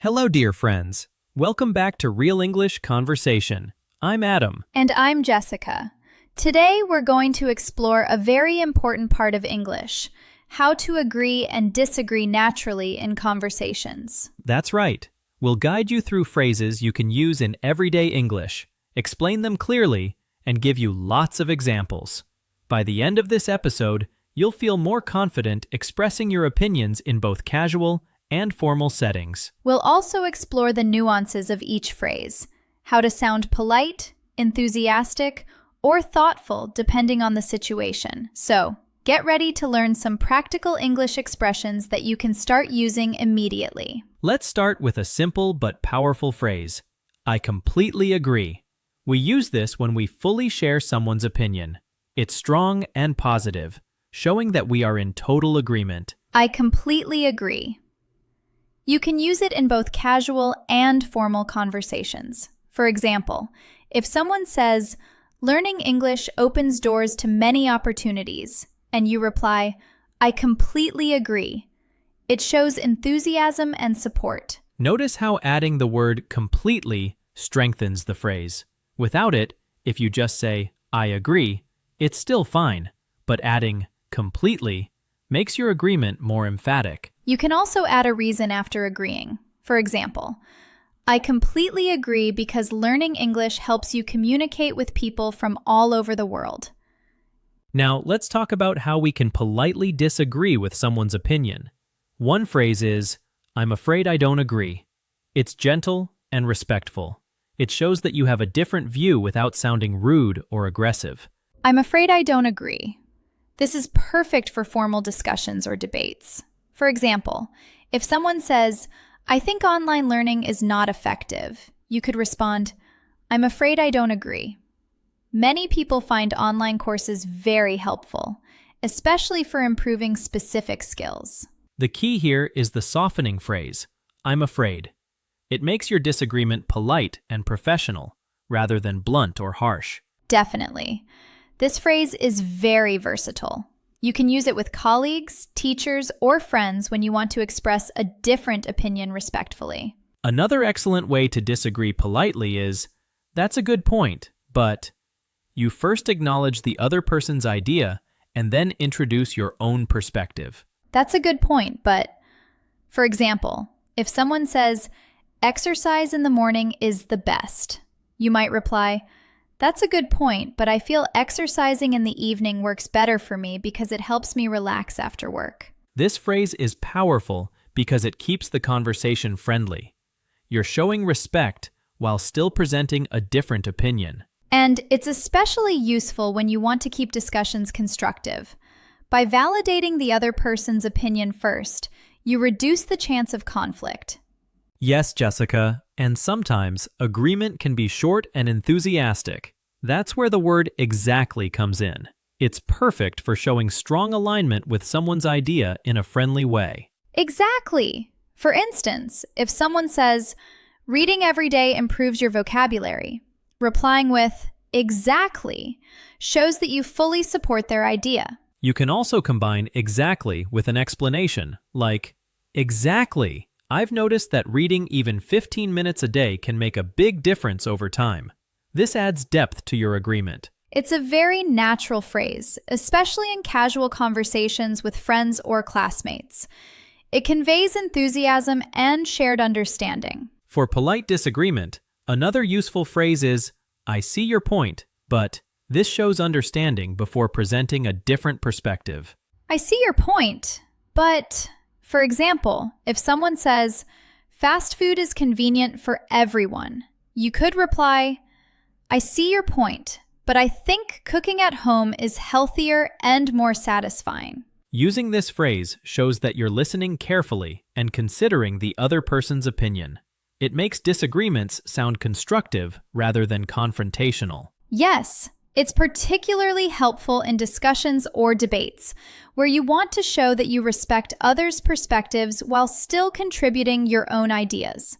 Hello, dear friends. Welcome back to Real English Conversation. I'm Adam. And I'm Jessica. Today we're going to explore a very important part of English, how to agree and disagree naturally in conversations. That's right. We'll guide you through phrases you can use in everyday English, explain them clearly, and give you lots of examples. By the end of this episode, you'll feel more confident expressing your opinions in both casual and formal settings. We'll also explore the nuances of each phrase, how to sound polite, enthusiastic, or thoughtful depending on the situation. So, get ready to learn some practical English expressions that you can start using immediately. Let's start with a simple but powerful phrase. I completely agree. We use this when we fully share someone's opinion. It's strong and positive, showing that we are in total agreement. I completely agree. You can use it in both casual and formal conversations. For example, if someone says, "Learning English opens doors to many opportunities," and you reply, "I completely agree," it shows enthusiasm and support. Notice how adding the word completely strengthens the phrase. Without it, if you just say, I agree, it's still fine, but adding completely makes your agreement more emphatic. You can also add a reason after agreeing. For example, I completely agree because learning English helps you communicate with people from all over the world. Now, let's talk about how we can politely disagree with someone's opinion. One phrase is, I'm afraid I don't agree. It's gentle and respectful. It shows that you have a different view without sounding rude or aggressive. I'm afraid I don't agree. This is perfect for formal discussions or debates. For example, if someone says, I think online learning is not effective, you could respond, I'm afraid I don't agree. Many people find online courses very helpful, especially for improving specific skills. The key here is the softening phrase, I'm afraid. It makes your disagreement polite and professional, rather than blunt or harsh. Definitely. This phrase is very versatile. You can use it with colleagues, teachers, or friends when you want to express a different opinion respectfully. Another excellent way to disagree politely is, that's a good point, but you first acknowledge the other person's idea and then introduce your own perspective. That's a good point, but for example, if someone says, exercise in the morning is the best, you might reply, that's a good point, but I feel exercising in the evening works better for me because it helps me relax after work. This phrase is powerful because it keeps the conversation friendly. You're showing respect while still presenting a different opinion. And it's especially useful when you want to keep discussions constructive. By validating the other person's opinion first, you reduce the chance of conflict. Yes, Jessica, and sometimes agreement can be short and enthusiastic. That's where the word exactly comes in. It's perfect for showing strong alignment with someone's idea in a friendly way. Exactly. For instance, if someone says, reading every day improves your vocabulary, replying with, exactly, shows that you fully support their idea. You can also combine exactly with an explanation, like, exactly. I've noticed that reading even 15 minutes a day can make a big difference over time. This adds depth to your agreement. It's a very natural phrase, especially in casual conversations with friends or classmates. It conveys enthusiasm and shared understanding. For polite disagreement, another useful phrase is, I see your point, but this shows understanding before presenting a different perspective. I see your point, but... For example, if someone says, fast food is convenient for everyone, you could reply, I see your point, but I think cooking at home is healthier and more satisfying. Using this phrase shows that you're listening carefully and considering the other person's opinion. It makes disagreements sound constructive rather than confrontational. Yes. It's particularly helpful in discussions or debates, where you want to show that you respect others' perspectives while still contributing your own ideas.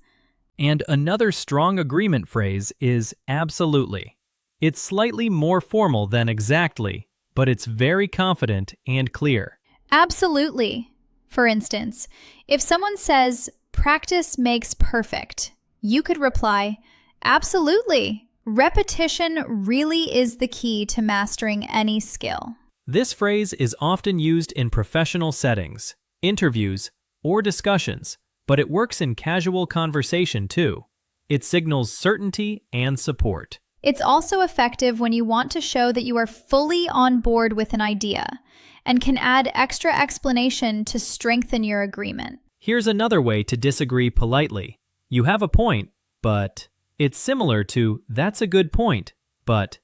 And another strong agreement phrase is absolutely. It's slightly more formal than exactly, but it's very confident and clear. Absolutely. For instance, if someone says, Practice makes perfect. You could reply, absolutely. Repetition really is the key to mastering any skill. This phrase is often used in professional settings, interviews, or discussions, but it works in casual conversation too. It signals certainty and support. It's also effective when you want to show that you are fully on board with an idea and can add extra explanation to strengthen your agreement. Here's another way to disagree politely. You have a point, but it's similar to that's a good point, but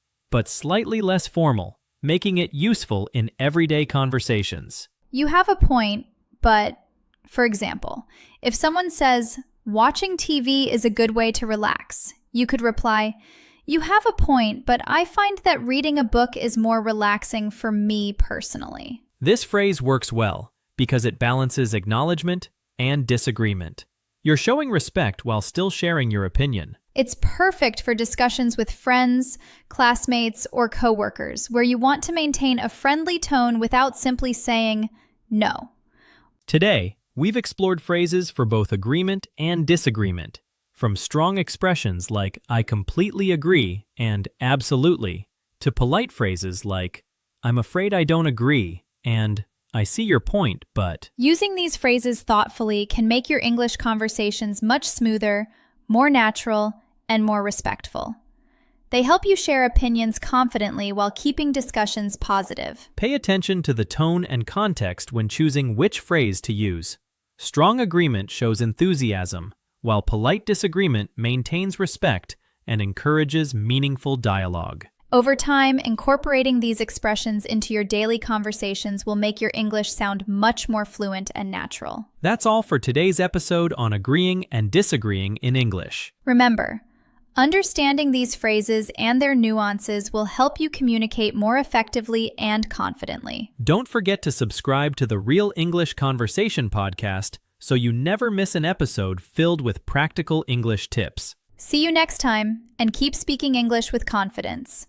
slightly less formal, making it useful in everyday conversations. You have a point, but, for example, if someone says, watching TV is a good way to relax, you could reply, you have a point, but I find that reading a book is more relaxing for me personally. This phrase works well because it balances acknowledgement and disagreement. You're showing respect while still sharing your opinion. It's perfect for discussions with friends, classmates, or coworkers where you want to maintain a friendly tone without simply saying no. Today, we've explored phrases for both agreement and disagreement, from strong expressions like I completely agree and absolutely, to polite phrases like I'm afraid I don't agree and I see your point, but... Using these phrases thoughtfully can make your English conversations much smoother, more natural, and more respectful. They help you share opinions confidently while keeping discussions positive. Pay attention to the tone and context when choosing which phrase to use. Strong agreement shows enthusiasm, while polite disagreement maintains respect and encourages meaningful dialogue. Over time, incorporating these expressions into your daily conversations will make your English sound much more fluent and natural. That's all for today's episode on agreeing and disagreeing in English. Remember, understanding these phrases and their nuances will help you communicate more effectively and confidently. Don't forget to subscribe to the Real English Conversation podcast so you never miss an episode filled with practical English tips. See you next time, and keep speaking English with confidence.